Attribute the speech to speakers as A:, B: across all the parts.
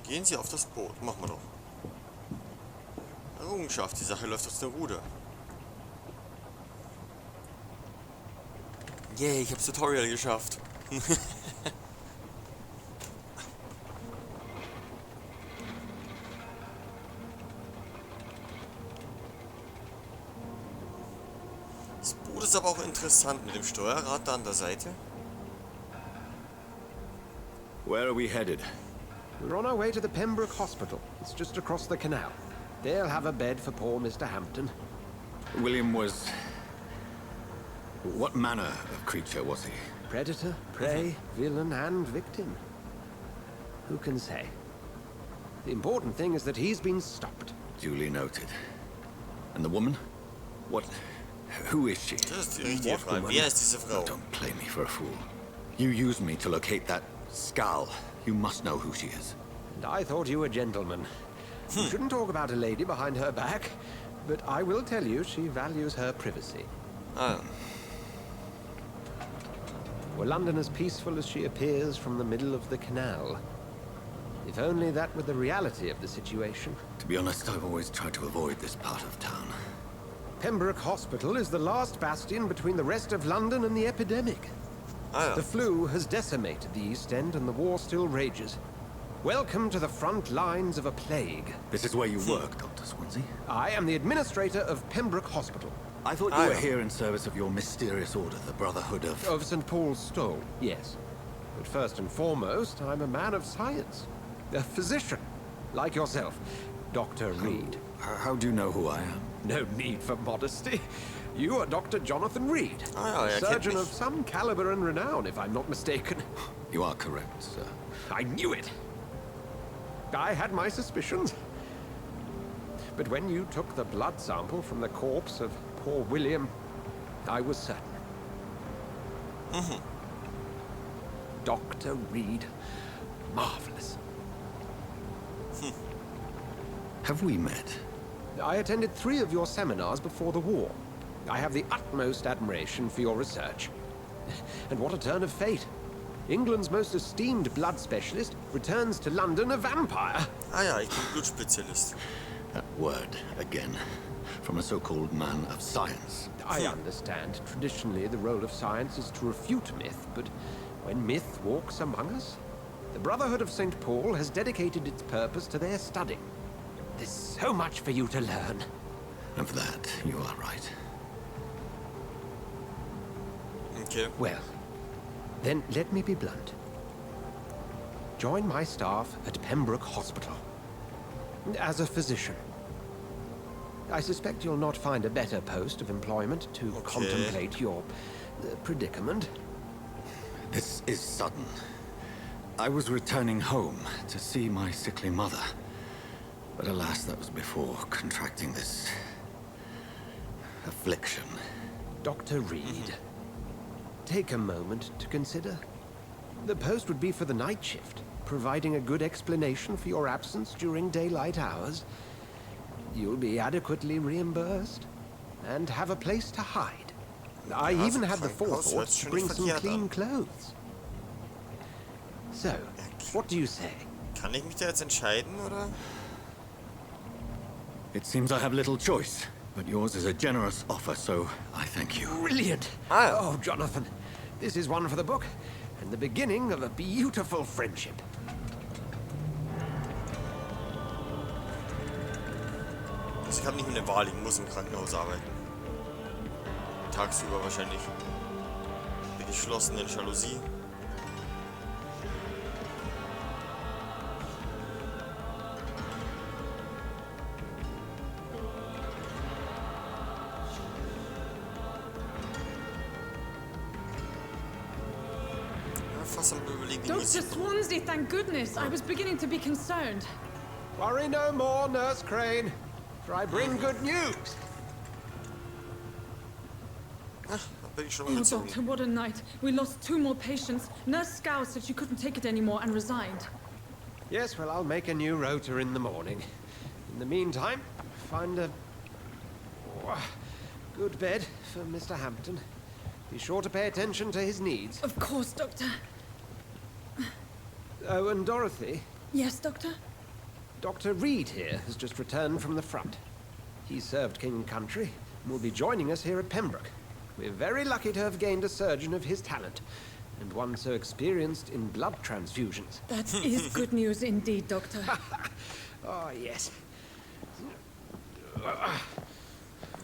A: Gehen Sie auf das Boot. Machen wir doch. Errungenschaft. Die Sache läuft aus der Ruder. Yay, ich hab's Tutorial geschafft. Das Boot ist aber auch interessant mit dem Steuerrad da an der Seite.
B: Where are we headed?
C: We're on our way to the Pembroke Hospital. It's just across the canal. They'll have a bed for poor Mr. Hampton.
B: William was... What manner of creature was he?
C: Predator, prey, villain, and victim. Who can say? The important thing is that he's been stopped.
B: Duly noted. And the woman? What... Who is she?
A: Das ist die richtige Frage. Wer ist diese Frau?
B: Don't play me for a fool. You used me to locate that skull. You must know who she is.
C: And I thought you a gentleman. You shouldn't talk about a lady behind her back, but I will tell you she values her privacy.
A: Ah.
C: Were London as peaceful as she appears from the middle of the canal? If only that were the reality of the situation.
B: To be honest, I've always tried to avoid this part of town.
C: Pembroke Hospital is the last bastion between the rest of London and the epidemic.
A: Ah, ja.
C: The flu has decimated the East End and the war still rages. Welcome to the front lines of a plague.
B: This is where you work, Dr. Swansea?
C: I am the administrator of Pembroke Hospital.
B: I thought you were here in service of your mysterious order, the Brotherhood of...
C: Of St. Paul's Stole, yes. But first and foremost, I'm a man of science. A physician, like yourself, Dr. Reed.
B: How do you know who I am?
C: No need for modesty. You are Dr. Jonathan Reed,
A: Ah, ja,
C: surgeon of some caliber and renown, if I'm not mistaken.
B: You are correct, sir.
C: I knew it. I had my suspicions. But when you took the blood sample from the corpse of poor William, I was certain. Dr. Reed. Marvelous.
B: Have we met?
C: I attended 3 of your seminars before the war. I have the utmost admiration for your research. And what a turn of fate. England's most esteemed blood specialist returns to London a vampire.
A: Ah ja, ich bin Blutspezialist.
B: That word, again, from a so-called man of science.
C: I understand. Traditionally, the role of science is to refute myth, but when myth walks among us, the Brotherhood of St. Paul has dedicated its purpose to their study. There's so much for you to learn.
B: And for that, you are right.
A: Okay.
C: Well, then let me be blunt. Join my staff at Pembroke Hospital. As a physician. I suspect you'll not find a better post of employment to contemplate your predicament.
B: This is sudden. I was returning home to see my sickly mother. But alas, that was before contracting this... affliction.
C: Dr. Reed, take a moment to consider. The post would be for the night shift, providing a good explanation for your absence during daylight hours. You'll be adequately reimbursed and have a place to hide. I even had the forethought to bring some clean clothes. So, what do you say?
A: Kann ich mich da jetzt entscheiden, oder?
B: It seems I have little choice, but yours is a generous offer, so I thank you.
C: Brilliant!
A: Ah.
C: Oh, Jonathan, this is one for the book, and the beginning of a beautiful friendship.
A: Also ich habe nicht mehr eine Wahl, ich muss im Krankenhaus arbeiten. Tagsüber wahrscheinlich. Mit geschlossenen Jalousien. Fast am Überlegen,
D: Dr. Swansea, thank goodness. I was beginning to be concerned.
C: Worry no more, Nurse Crane, for I bring good news.
A: Da bin ich schon
D: Oh,
A: umgezogen.
D: Doctor, what a night. We lost 2 more patients. Nurse Scow said she couldn't take it anymore and resigned.
C: Yes, well, I'll make a new rota in the morning. In the meantime, find a good bed for Mr. Hampton. Be sure to pay attention to his needs.
D: Of course, Doctor.
C: Oh, and Dorothy,
D: Yes, Doctor?
C: Dr. Reed here has just returned from the front. He served King and Country and will be joining us here at Pembroke. We're very lucky to have gained a surgeon of his talent, and one so experienced in blood transfusions.
D: That is good news indeed, Doctor.
C: Oh, yes.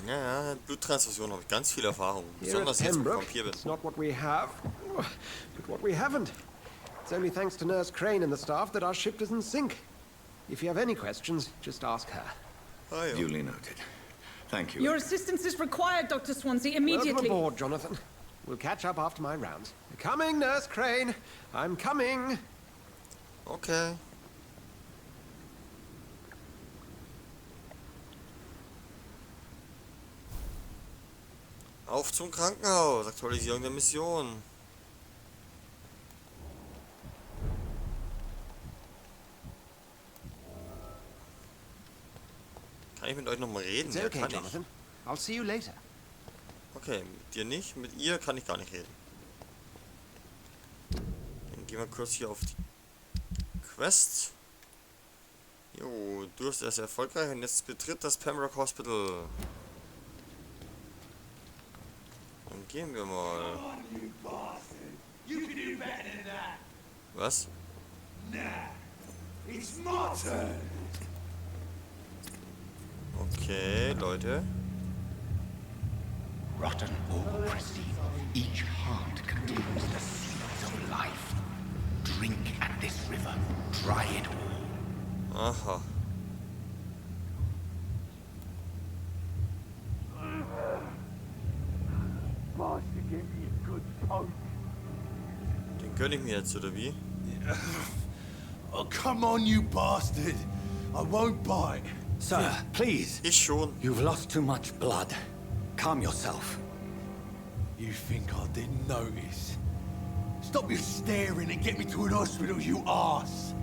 A: Ja, Bluttransfusion habe ich ganz viel Erfahrung.
C: Here at
A: Besonders jetzt, wo ich
C: Pembroke,
A: Vampir bin.
C: it's not what we have, but what we haven't. It's only thanks to Nurse Crane and the staff that our ship doesn't sink. If you have any questions, just ask her.
A: Ah, ja.
B: Duly noted. Thank you.
D: Your assistance is required, Dr. Swansea,
C: Welcome
D: immediately.
C: aboard, Jonathan. We'll catch up after my rounds. Coming, Nurse Crane. I'm coming.
A: Okay. Auf zum Krankenhaus. Aktualisierung der Mission. Kann ich mit euch noch mal reden?
C: It's
A: Ja,
C: okay,
A: kann ich.
C: Jonathan. I'll see you later.
A: Okay, mit dir nicht. Mit ihr kann ich gar nicht reden. Dann gehen wir kurz hier auf die Quest. Jo, du hast erst erfolgreich und jetzt betritt das Pembroke Hospital. Dann gehen wir mal. Was? Okay, Leute.
E: Rotten or pristine, each heart contains the seeds of life. Drink at this river, try it all.
A: Aha. Den gönn ich mir jetzt, oder wie?
F: Oh, come on, you bastard! I won't bite.
B: Sir, please.
A: Ich schon.
B: You've lost too much blood. Calm yourself.
F: You think I didn't notice? Stop your staring and get me to an hospital, you arse!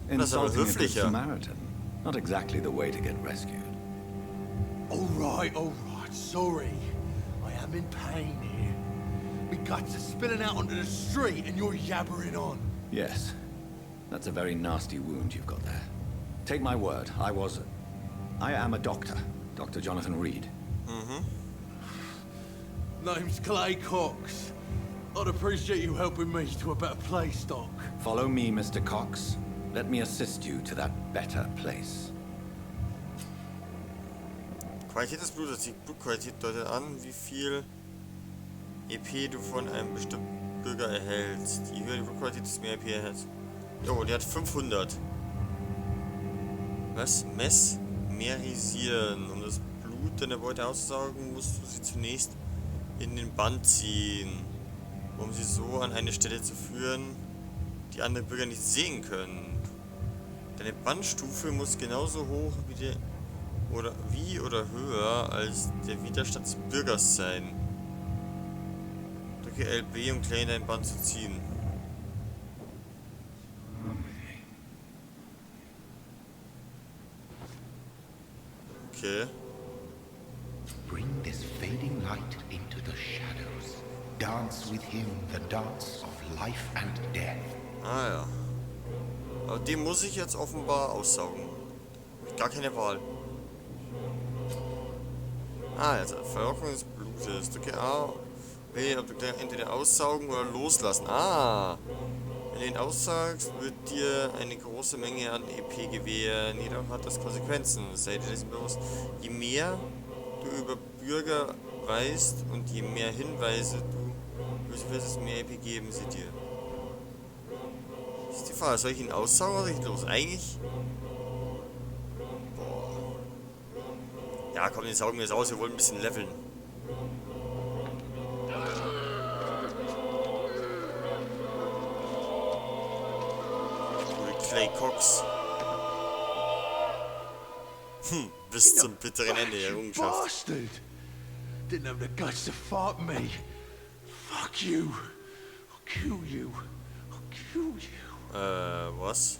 A: Das ist aber
B: Insulting a good
A: höflicher.
B: Samaritan. Not exactly the way to get rescued.
F: All right, sorry. I am in pain here. My guts are spilling out onto the street and you're yabbering on.
B: Yes. That's a very nasty wound you've got there. Take my word, I am a doctor. Dr. Jonathan Reed.
F: Name's Clay Cox. I'd appreciate you helping me to a better place, Doc.
B: Follow me, Mr. Cox. Let me assist you to that better place.
A: Qualität des Blutes. Die Blutqualität deutet an, wie viel EP du von einem bestimmten Bürger erhältst. Je höher die Blutqualität, desto mehr EP erhältst. Jo, die hat 500. Was? Mesmerisieren. Um das Blut deiner Beute auszusaugen, musst du sie zunächst in den Band ziehen, um sie so an eine Stelle zu führen, die andere Bürger nicht sehen können. Deine Bandstufe muss genauso hoch wie oder höher als der Widerstand des Bürgers sein. Drücke LB, um Clay in dein Band zu ziehen. Okay.
E: Bring this fading light into the shadows. Dance with him the dance of life and death.
A: Ah ja. Aber den muss ich jetzt offenbar aussaugen. Gar keine Wahl. Ah, jetzt Verlockung des Blutes. Drücke A. B, ob du entweder aussaugen oder loslassen. Ah. Wenn du ihn aussaugst, wird dir eine große Menge an EP gewähren. Jedoch hat das Konsequenzen. Sei dir dessen bewusst. Je mehr du über Bürger weißt und je mehr Hinweise du wirst, es mehr EP geben sie dir. Das ist die Frage, soll ich ihn aussaugen oder soll ich los? Eigentlich. Boah. Ja, komm, den saugen wir jetzt aus, wir wollen ein bisschen leveln. Clay Cox. Bis zum bitteren Ende der Errungenschaft.
F: Bastard! Didn't have the guts to fight me. Fuck you. I'll kill you. I'll kill you.
A: Was?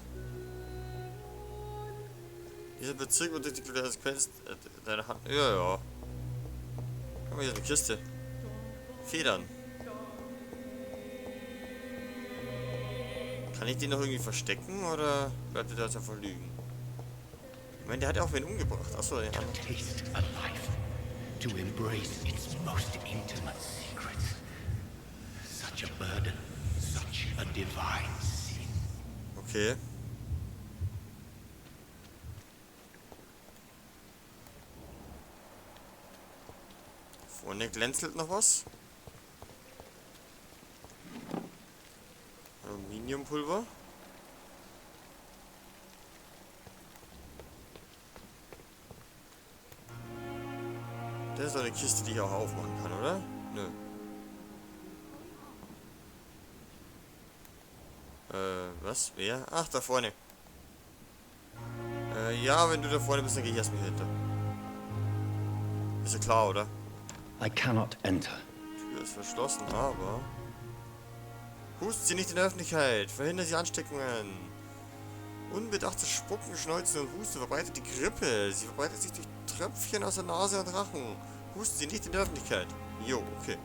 A: Dieser Bezirk wird durch die Konsequenz deiner Hand. Ja, ja. Guck mal, hier ist eine Kiste. Federn. Kann ich den noch irgendwie verstecken oder bleibt er da jetzt einfach liegen? Ich meine, der hat ja auch wen umgebracht. Achso, ja.
E: Taste a life, to embrace its most intimate secrets. Such a burden, such a divine sin.
A: Okay. Vorne glänzelt noch was. Aluminiumpulver. Das ist so eine Kiste, die ich auch aufmachen kann, oder? Nö. Was? Wer? Ach, da vorne. Ja, wenn du da vorne bist, dann gehe ich erstmal hinter. Ist ja klar, oder?
B: I cannot enter.
A: Tür ist verschlossen, aber... Hust sie nicht in der Öffentlichkeit. Verhindert sie Ansteckungen. Unbedachtes Spucken, Schneuzen und Husten verbreitet die Grippe. Sie verbreitet sich durch Tröpfchen aus der Nase und Rachen. Husten sie nicht in der Öffentlichkeit. Jo, okay.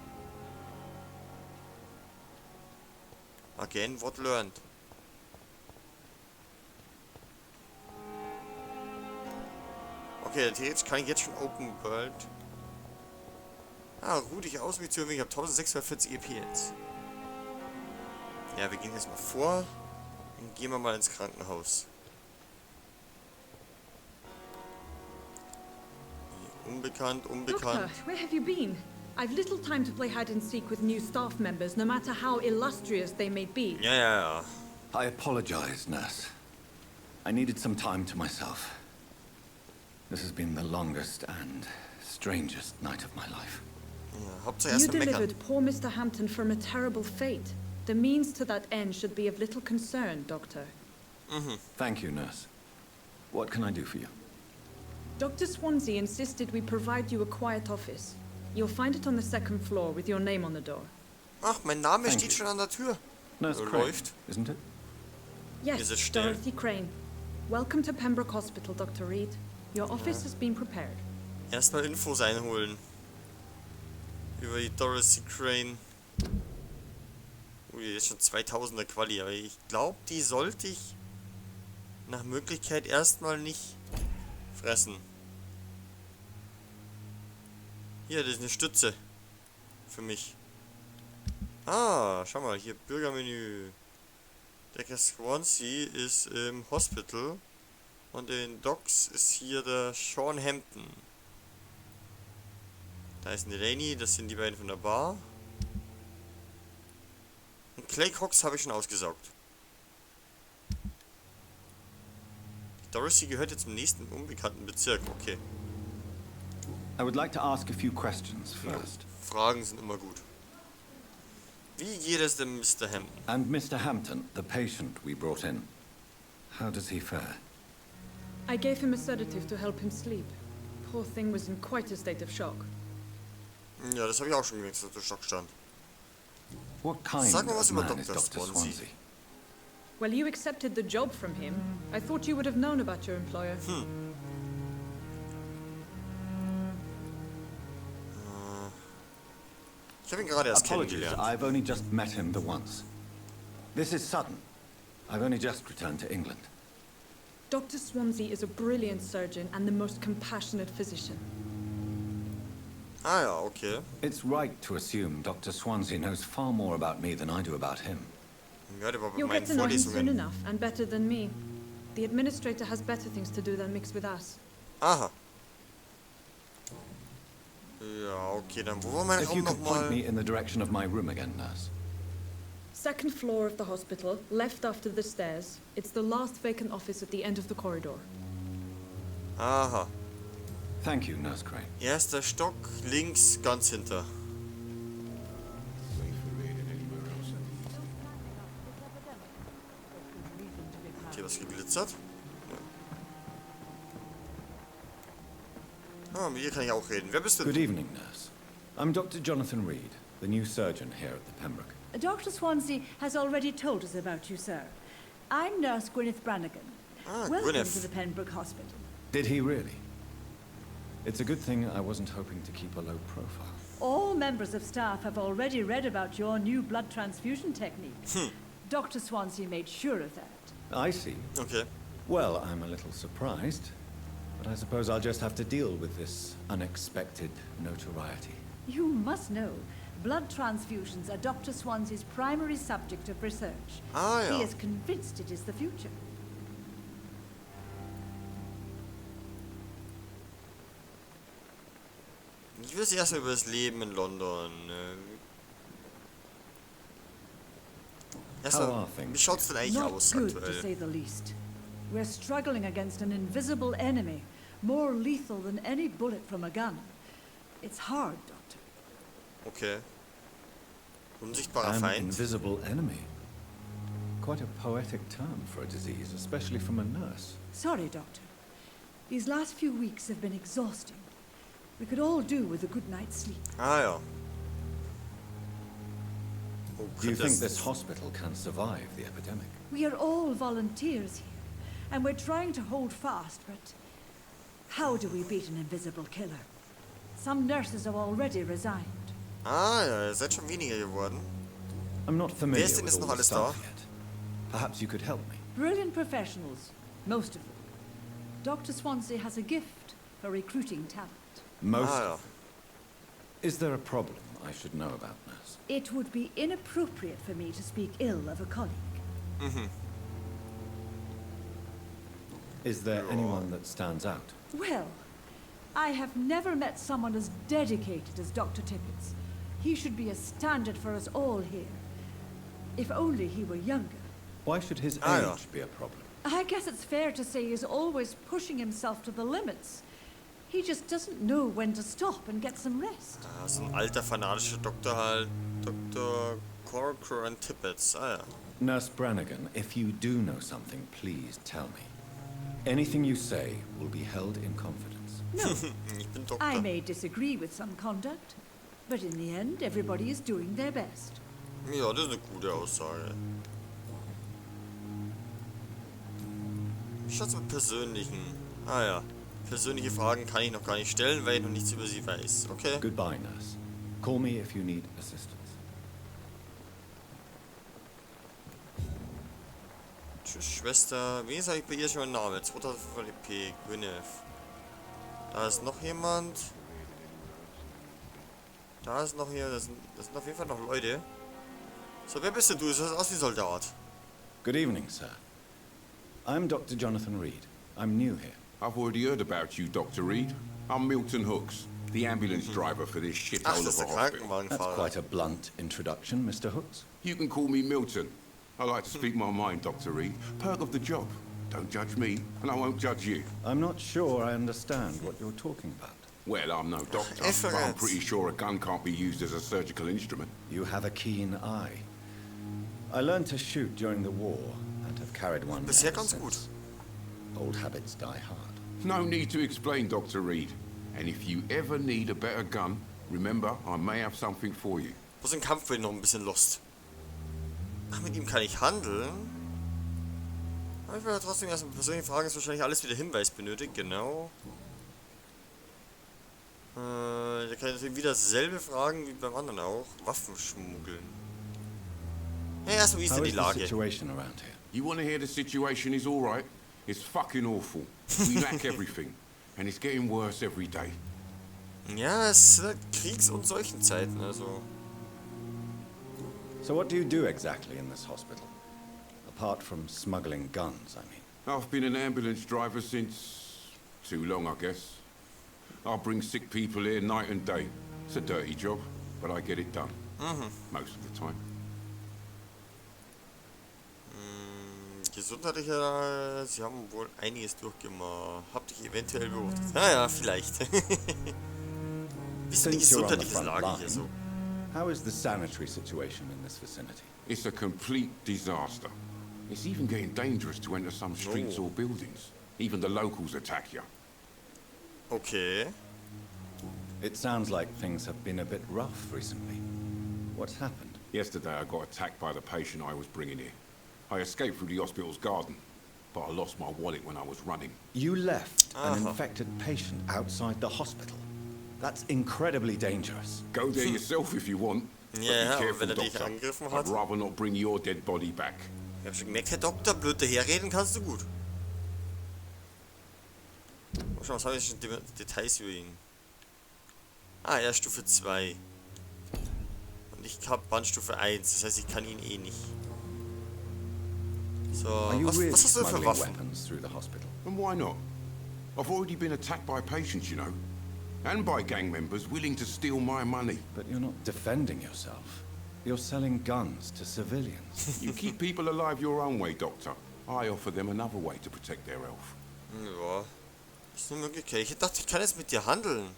A: Again, what learned. Okay, theoretisch kann ich jetzt schon Open World. Ah, ruh dich aus, mich zu erwähnen. Ich habe 1640 EP jetzt. Ja, wir gehen jetzt mal vor. Dann gehen wir mal ins Krankenhaus. Unbekannt, unbekannt.
D: Doctor, where have you been? I've little time to play hide and seek with new staff members, no matter how illustrious they may be.
A: Ja, ja, ja.
B: I apologize, nurse. I needed some time to myself. This has been the longest and strangest night of my life.
A: Ja, Hauptsache
D: You
A: erst mal meckern.
D: delivered poor Mr. Hampton from a terrible fate. The means to that end should be of little concern, Doctor.
B: Thank you, nurse. What can I do for you?
D: Dr. Swansea insisted we provide you a quiet office. You'll find it on the second floor with your name on the door.
A: Ach, mein Name
B: Thank
A: steht
B: you.
A: schon an der Tür.
B: Nurse
A: So
B: Crane,
A: läuft.
B: isn't it?
D: Yes,
A: Is it still?
D: Dorothy Crane. Welcome to Pembroke Hospital, Dr. Reed. Your office has been prepared.
A: Erstmal Infos einholen. Über die Dorothy Crane. Ui, das ist schon 2000er Quali, aber ich glaube, die sollte ich nach Möglichkeit erstmal nicht fressen. Hier, das ist eine Stütze. Für mich. Ah, schau mal, hier Bürgermenü. Der Swansea ist im Hospital. Und in Docks ist hier der Sean Hampton. Da ist eine Rainy, das sind die beiden von der Bar. Und Clay Cox habe ich schon ausgesaugt. Dorothy gehört jetzt zum nächsten unbekannten Bezirk, okay.
B: I would like to ask a few questions first.
A: Fragen sind immer gut. Wie geht es dem Mr. Hampton?
B: And Mr. Hampton, the patient we brought in. How does he fare?
D: I gave him a sedative to help him sleep. Poor thing was in quite a state of shock.
A: Ja, das habe ich auch schon gemerkt, dass er unter Schock stand.
B: What kind
A: Sag mal was
B: of
A: über
B: man is
A: Dr.
B: Dr.
A: Swansea.
B: Swansea?
D: Well, you accepted the job from him. I thought you would have known about your employer.
A: Ich habe ihn gerade erst
B: Apologies,
A: kennengelernt.
B: I've only just met him the once. This is sudden. I've only just returned to England.
D: Dr. Swansea is a brilliant surgeon and the most compassionate physician.
A: Ah ja, okay.
B: It's right to assume Dr. Swansea knows far more about me than I do about him.
A: Ja, der war bei
D: You'll
A: meinen
D: get to know him soon
A: Vorlesungen.
D: enough, and better than me. The administrator has better things to do than mix with us.
A: Aha. Ja, okay, dann wo war mein
B: If you
A: Raum
B: could point
A: nochmal?
B: me in the direction of my room again, nurse.
D: Second floor of the hospital, left after the stairs. It's the last vacant office at the end of the corridor.
A: Aha.
B: Thank you, Nurse Crane.
A: Erster Stock, links, ganz hinter. Hat hier was geglitzert? Ja. Ah, mit ihr kann ich auch reden. Wer bist du?
B: Good evening, nurse. I'm Dr. Jonathan Reed, the new surgeon here at the Pembroke.
G: Dr. Swansea has already told us about you, sir. I'm Nurse Gwyneth Brannigan.
A: Ah,
G: Welcome
A: Gwyneth.
G: to the Pembroke Hospital.
B: Did he really? It's a good thing I wasn't hoping to keep a low profile.
G: All members of staff have already read about your new blood transfusion technique. Dr. Swansea made sure of that.
B: I see.
A: Okay.
B: Well, I'm a little surprised, but I suppose I'll just have to deal with this unexpected notoriety.
G: You must know, blood transfusions are Dr. Swansea's primary subject of research.
A: Ah, ja.
G: He is convinced it is the future.
A: Ich will erstmal über das Leben in London. Erstmal, wie schaut's denn eigentlich
G: Not
A: aus
G: good, to
A: aktuell?
G: say the least. We're struggling against an invisible enemy, more lethal than any bullet from a gun. It's hard, Doctor.
A: Okay. Unsichtbarer
B: An
A: Feind.
B: invisible enemy. Quite a poetic term for a disease, especially from a nurse.
G: Sorry, Doctor. These last few weeks have been exhausting. We could all do with a good night's sleep.
A: Ah ja. Oh,
B: Do you
A: könnte
B: think
A: es-
B: this hospital can survive the epidemic?
G: We are all volunteers here, and we're trying to hold fast, but how do we beat an invisible killer? Some nurses have already resigned.
A: Ah ja, ihr seid schon weniger geworden.
B: I'm not familiar
A: ist denn
B: with
A: jetzt
B: all
A: noch
B: the
A: alles
B: staff
A: da?
B: yet. Perhaps you could help me.
G: Brilliant professionals, most of them. Dr. Swansea has a gift for recruiting talent.
B: Most.
A: Ah ja.
B: Is there a problem I should know about, nurse?
G: It would be inappropriate for me to speak ill of a colleague.
B: Is there anyone that stands out?
G: Well, I have never met someone as dedicated as Dr. Tippett's. He should be a standard for us all here. If only he were younger.
B: Why should his
A: Ah, ja.
B: age be a problem?
G: I guess it's fair to say he's always pushing himself to the limits. He just doesn't know when to stop and get some rest.
A: Ah, so ein alter fanatischer Doktor halt. Dr. Corcoran Tippets. Ah ja.
B: Nurse Brannigan, if you do know something, please tell me. Anything you say will be held in confidence.
G: No,
A: Ich bin
G: I
A: Doktor.
G: may disagree with some conduct, but in the end, everybody is doing their best.
A: Ja, das ist eine gute Aussage. Wie schaut's mit persönlichen? Ah ja. Persönliche Fragen kann ich noch gar nicht stellen, weil ich noch nichts über sie weiß. Okay?
B: Goodbye, nurse. Call me if you need assistance.
A: Tschüss, Schwester. Wenigstens habe ich bei ihr schon einen Namen. 2005 EP. Gwyneth. Da ist noch jemand. Da ist noch hier. Das sind auf jeden Fall noch Leute. So, wer bist denn du? Du siehst aus wie Soldat.
B: Good evening, sir. I'm Dr. Jonathan Reed. I'm new here.
H: I've already heard about you, Dr. Reed. I'm Milton Hooks, the ambulance driver for this
A: Ach,
H: shithole
A: das ist
H: of
A: der
H: a hospital.
B: That's
A: Krankenwagenfahrer.
B: quite a blunt introduction, Mr. Hooks.
H: You can call me Milton. I like to speak my mind, Dr. Reed. Perk of the job. Don't judge me, and I won't judge you.
B: I'm not sure I understand what you're talking about.
H: Well, I'm no doctor, but I'm
A: Efferent.
H: pretty sure a gun can't be used as a surgical instrument.
B: You have a keen eye. I learned to shoot during the war and have carried one
A: Bisher
B: ever
A: ganz
B: since.
A: gut.
B: Old habits die hard.
H: No need to explain, Dr. Reed. And if you ever need a better gun, remember, I may have something for you.
A: Bloß im Kampf bin ich noch ein bisschen lost. Ach, mit ihm kann ich handeln? Aber ich will ja trotzdem erstmal persönliche Fragen, ist wahrscheinlich alles wieder Hinweis benötigt, genau. Da kann ich natürlich wieder dasselbe fragen wie beim anderen auch. Waffen schmuggeln. Ja, erstmal, wie ist
B: How
A: denn die
B: is the
A: Lage?
B: situation around here?
H: You want to hear the situation is all right? It's fucking awful. We lack everything. And it's getting worse every day.
A: Ja, es sind halt Kriegs- und solchen Zeiten, also.
B: So what do you do exactly in this hospital? Apart from smuggling guns, I mean.
H: I've been an ambulance driver since... too long, I guess. I bring sick people here night and day. It's a dirty job, but I get it done. Most of the time.
A: Gesundheitlicher, Sie haben wohl einiges durchgemacht. Habt ihr eventuell beobachtet? Naja, vielleicht. Wie ist denn die
B: Since you're on the
A: gesundheitliche
B: front
A: Lage hier
B: line,
A: so?
B: how is the sanitary situation in this vicinity?
H: It's a complete disaster. It's even getting dangerous to enter some streets
A: Oh.
H: or buildings. Even the locals attack you.
A: Okay.
B: It sounds like things have been a bit rough recently. What's happened?
H: Yesterday I got attacked by the patient I was bringing here. I escaped through the hospital's garden, but I lost my wallet when I was running.
B: You left an
A: Uh-huh.
B: infected patient outside the hospital. That's incredibly dangerous.
H: Go there yourself if you want. But
A: Ja,
H: be
A: aber
H: careful,
A: wenn er dich
H: Doctor.
A: angegriffen
H: I'd
A: hat.
H: rather not bring your dead body back.
A: Ich hab schon gemerkt, Herr Doktor, blöd daherreden kannst du gut. Oh, schau, was habe ich schon Details über ihn? Ah, er ist Stufe 2. Und ich habe Bandstufe 1, das heißt, ich kann ihn eh nicht. So,
B: Are you really
A: was hast du für
B: smuggling
A: Waffen?
B: weapons through the hospital?
H: And why not? I've already been attacked by patients, you know. And by gang members willing to steal my money.
B: But you're not defending yourself. You're selling guns to civilians.
H: You keep people alive your own way, Doctor. I offer them another way to protect their health.
A: Ja, das ist eine Möglichkeit. Ich dachte, ich kann jetzt mit dir handeln.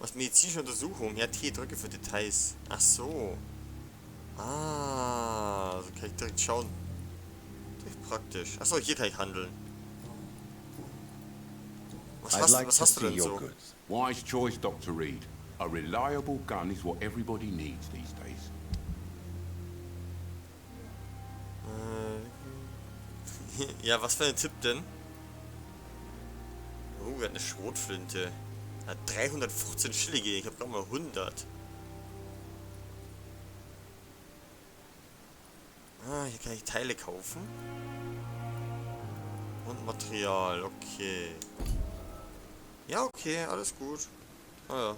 A: Was medizinische Untersuchung? Ja, T, drücke für Details. Ach so. Ah, so kann ich direkt schauen. Direkt praktisch. Ach so, hier kann ich handeln. Was hast du denn so?
H: Wise choice, Dr. Reed. A reliable gun is what everybody needs these days.
A: Ja, was für ein Tipp denn? Oh, er hat eine Schrotflinte. Er hat 315 Schillinge. Ich habe gerade mal 100. Ah, hier kann ich Teile kaufen. Und Material, okay. Ja, okay, alles gut. Ah ja.